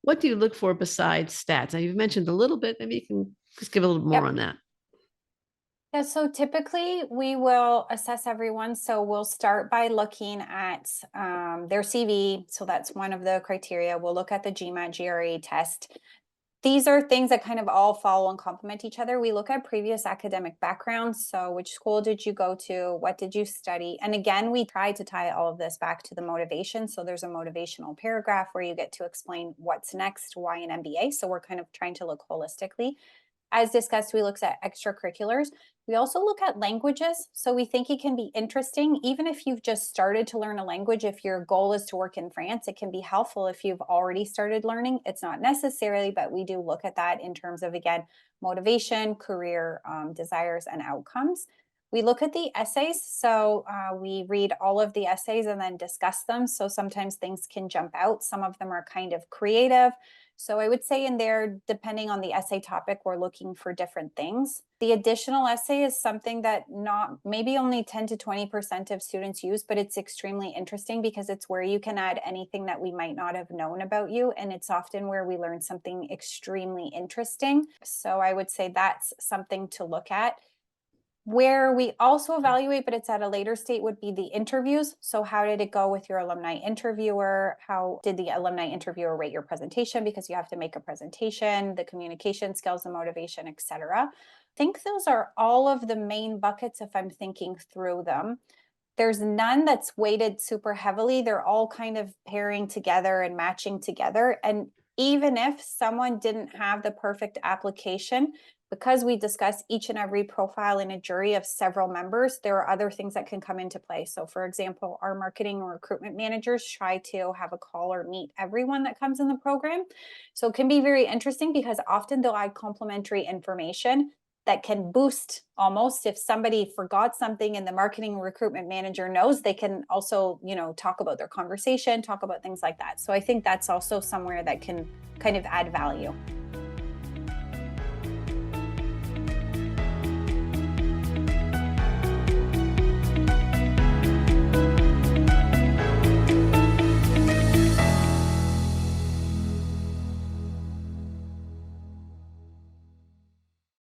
What do you look for besides stats? Now, you've mentioned a little bit. Maybe you can just give a little more Yep. on that. Yeah, so typically we will assess everyone. So we'll start by looking at their CV. So that's one of the criteria. We'll look at the GMAT GRE test. These are things that kind of all follow and complement each other. We look at previous academic backgrounds. So which school did you go to? What did you study? And again, we try to tie all of this back to the motivation. So there's a motivational paragraph where you get to explain what's next, why an MBA. So we're kind of trying to look holistically. As discussed, we looked at extracurriculars. We also look at languages. So we think it can be interesting, even if you've just started to learn a language. If your goal is to work in France, it can be helpful if you've already started learning. It's not necessarily, but we do look at that in terms of, again, motivation, career desires, and outcomes. We look at the essays. So we read all of the essays and then discuss them. So sometimes things can jump out. Some of them are kind of creative. So I would say in there, depending on the essay topic, we're looking for different things. The additional essay is something that not maybe only 10 to 20% of students use, but it's extremely interesting because it's where you can add anything that we might not have known about you. And it's often where we learn something extremely interesting. So I would say that's something to look at. Where we also evaluate, but it's at a later state, would be the interviews. So how did it go with your alumni interviewer? How did the alumni interviewer rate your presentation? Because you have to make a presentation, the communication skills, the motivation, etc. I think those are all of the main buckets if I'm thinking through them. There's none that's weighted super heavily. They're all kind of pairing together and matching together. And even if someone didn't have the perfect application, because we discuss each and every profile in a jury of several members, there are other things that can come into play. So for example, our marketing or recruitment managers try to have a call or meet everyone that comes in the program. So it can be very interesting because often they'll add complementary information that can boost almost if somebody forgot something and the marketing recruitment manager knows, they can also, talk about their conversation, talk about things like that. So I think that's also somewhere that can kind of add value.